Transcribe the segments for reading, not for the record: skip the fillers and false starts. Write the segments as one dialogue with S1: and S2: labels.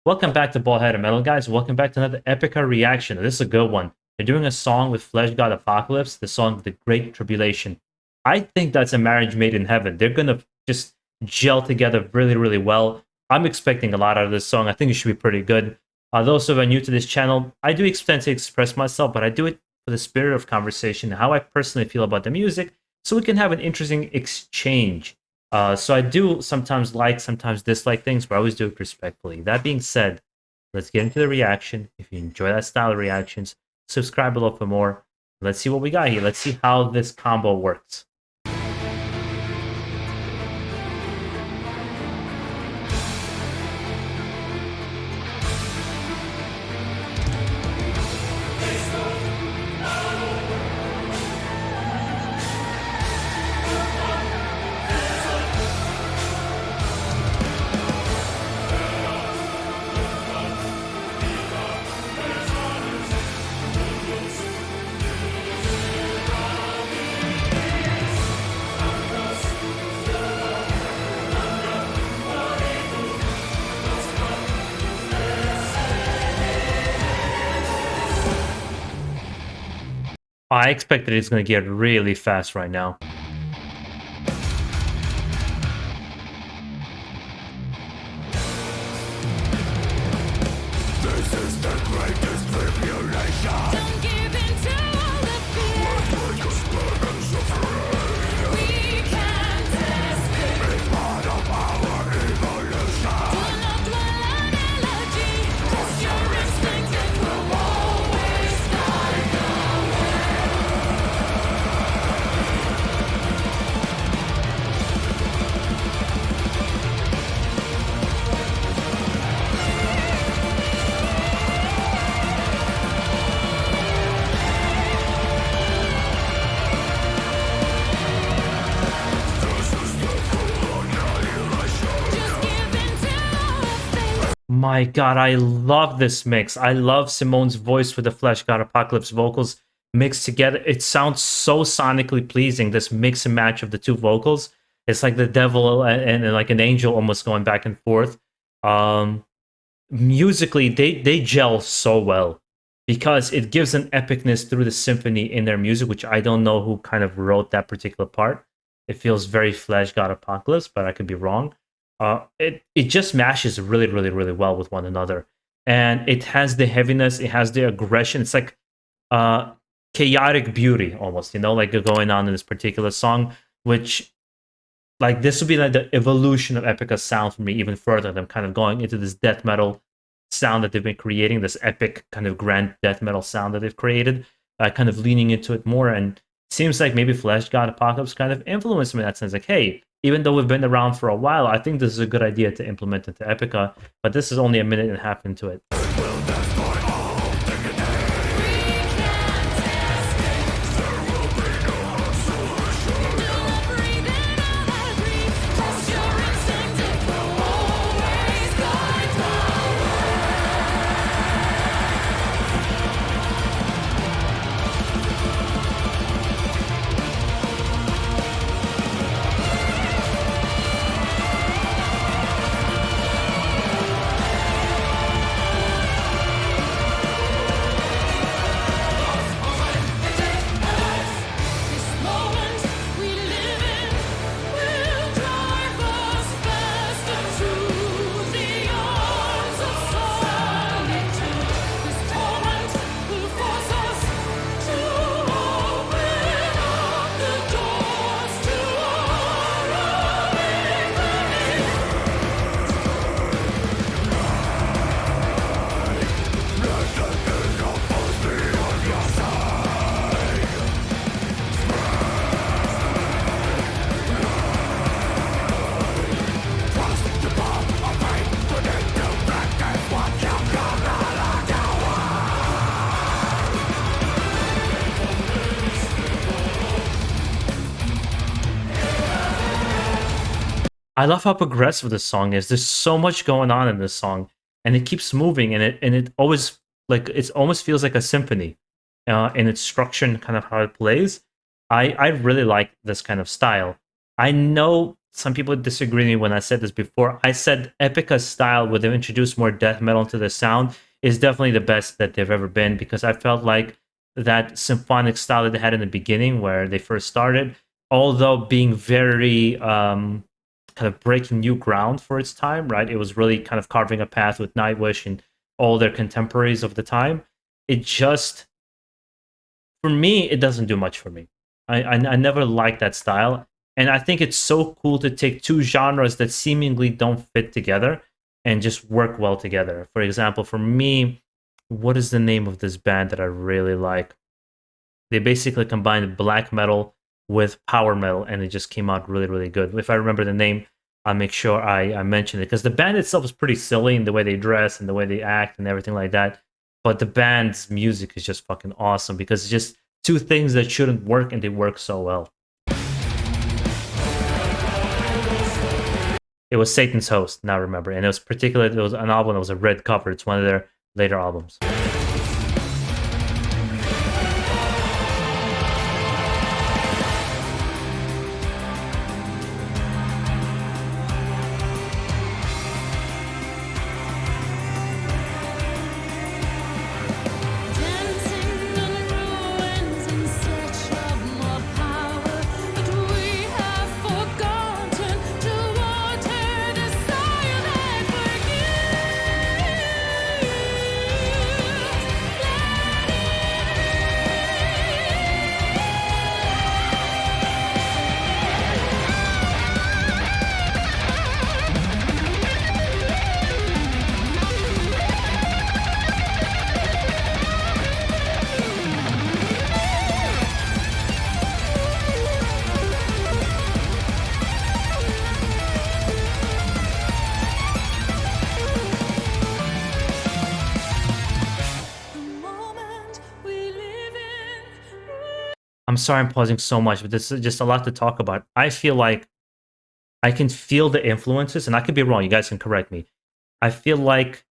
S1: Welcome back to BaldHeaded Metal, guys. Welcome back to another EPICA reaction. This is a good one. They're doing a song with Fleshgod Apocalypse, the song The Great Tribulation. I think that's a marriage made in heaven. They're going to just gel together really, really well. I'm expecting a lot out of this song. I think it should be pretty good. Those who are new to this channel, I do tend to express myself, but I do it for the spirit of conversation, how I personally feel about the music, so we can have an interesting exchange. So I do sometimes like, sometimes dislike things, but I always do it respectfully. That being said, let's get into the reaction. If you enjoy that style of reactions, subscribe below for more. Let's see what we got here. Let's see how this combo works. I expect that it's going to get really fast right now.
S2: This is the greatest tribulation.
S3: Don't give in to all the fear. We can't escape.
S2: It's part of our evolution.
S3: Do not dwell on elegy. Trust your instinct, it will always guide the way. Just give in to all the fate.
S1: My god, I love this mix. I love Simone's voice with the Fleshgod Apocalypse vocals mixed together. It sounds so sonically pleasing, this mix and match of the two vocals. It's like the devil and like an angel almost going back and forth. Musically, they gel so well because it gives an epicness through the symphony in their music, which I don't know who kind of wrote that particular part. It feels very Fleshgod Apocalypse, but I could be wrong. It just mashes really, really, really well with one another, and it has the heaviness, it has the aggression. It's like chaotic beauty almost, you know, like going on in this particular song, which like this would be like the evolution of Epica's sound for me even further. Them kind of going into this death metal sound that they've been creating, this epic kind of grand death metal sound that they've created, kind of leaning into it more. And it seems like maybe Fleshgod Apocalypse kind of influenced me in that sense. Like, hey, even though we've been around for a while, I think this is a good idea to implement into Epica. But this is only a minute and a half into it.
S3: We can't escape. Do not breathe in all that grief. Trust your instinct, it will always guide the way. This moment we live in will drive us faster to the arms of solitude. This torment will force us to open up the doors to our awakening.
S1: I love how progressive this song is. There's so much going on in this song, and it keeps moving, and it always like it almost feels like a symphony in its structure and kind of how it plays. I really like this kind of style. I know some people disagree with me when I said this before. I said Epica's style, where they've introduced more death metal into the sound, is definitely the best that they've ever been, because I felt like that symphonic style that they had in the beginning, where they first started, although being very kind of breaking new ground for its time, right? It was really kind of carving a path with Nightwish and all their contemporaries of the time. It just, for me, it doesn't do much for me. I never liked that style, and I think it's so cool to take two genres that seemingly don't fit together and just work well together. For example, for me, what is the name of this band that I really like? They basically combined black metal with power metal, and it just came out really, really good. If I remember the name, I'll make sure I mention it, because the band itself is pretty silly in the way they dress and the way they act and everything like that. But the band's music is just fucking awesome, because it's just two things that shouldn't work, and they work so well. It was Satan's Host, now I remember, and it was an album that was a red cover. It's one of their later albums.
S3: Dancing on the ruins in search of more power, but we have forgotten to water the soil that the moment we live in.
S1: I'm sorry I'm pausing so much, but this is just a lot to talk about. I feel like I can feel the influences, and I could be wrong. You guys can correct me. I feel like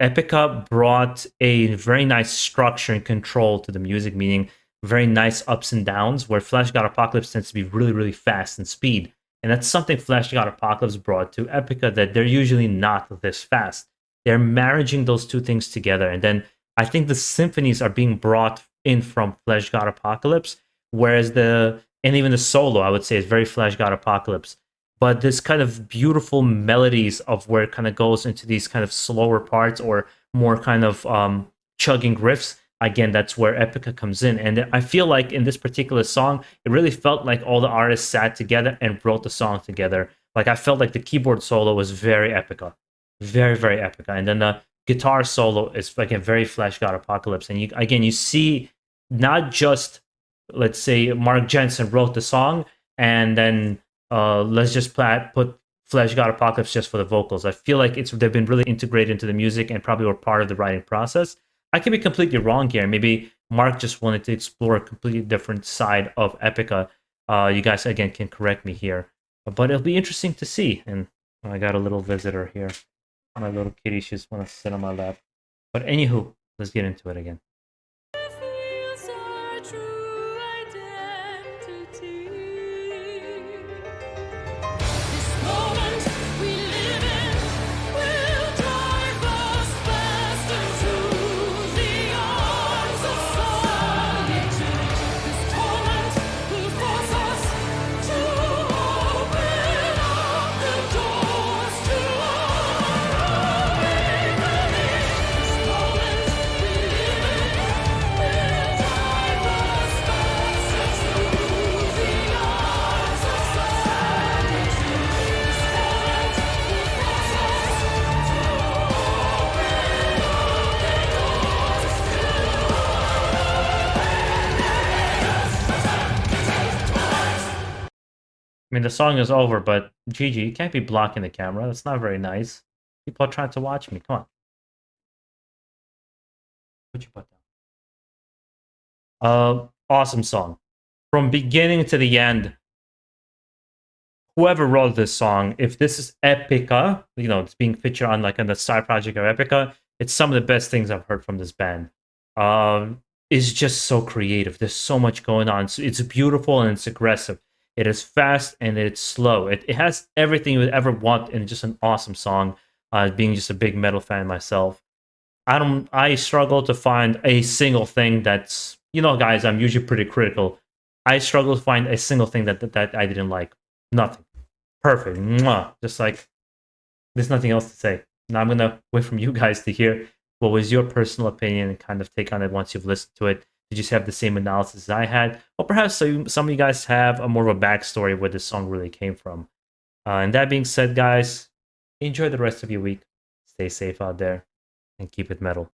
S1: Epica brought a very nice structure and control to the music, meaning very nice ups and downs, where Fleshgod Apocalypse tends to be really, really fast and speed. And that's something Fleshgod Apocalypse brought to Epica, that they're usually not this fast. They're marrying those two things together. And then I think the symphonies are being brought in from Fleshgod Apocalypse, whereas and even the solo, I would say, is very Fleshgod Apocalypse. But this kind of beautiful melodies of where it kind of goes into these kind of slower parts, or more kind of chugging riffs, again, that's where Epica comes in. And I feel like in this particular song, it really felt like all the artists sat together and wrote the song together. Like, I felt like the keyboard solo was very Epica, very, very Epica. And then the guitar solo is like a very Fleshgod Apocalypse. And you see not just, let's say, Mark Jensen wrote the song, and then let's just put Fleshgod Apocalypse just for the vocals. I feel like they've been really integrated into the music and probably were part of the writing process. I could be completely wrong here. Maybe Mark just wanted to explore a completely different side of Epica. You guys, again, can correct me here. But it'll be interesting to see. And I got a little visitor here. My little kitty, she just want to sit on my lap. But anywho, let's get into it again.
S3: Feels our true identity. This moment we live in will drive us fast into the arms of solitude. This torment will force us to open up the doors to our awakening. This moment we live in will drive us fast into the arms of solitude. This torment will force us to open up the doors to
S1: I mean, the song is over, but Gigi, you can't be blocking the camera. That's not very nice. People are trying to watch me. Come on. Put your butt down. Awesome song. From beginning to the end, whoever wrote this song, if this is Epica, it's being featured on the side project of Epica, it's some of the best things I've heard from this band. It's just so creative. There's so much going on. It's beautiful and it's aggressive. It is fast and it's slow. It has everything you would ever want in just an awesome song. Being just a big metal fan myself, I struggle to find a single thing that's, guys, I'm usually pretty critical. I struggle to find a single thing that I didn't like. Nothing. Perfect. Mwah. Just like, there's nothing else to say. Now I'm gonna wait from you guys to hear what was your personal opinion and kind of take on it once you've listened to it. Did you have the same analysis as I had? Or perhaps some of you guys have a more of a backstory where this song really came from. And that being said, guys, enjoy the rest of your week. Stay safe out there and keep it metal.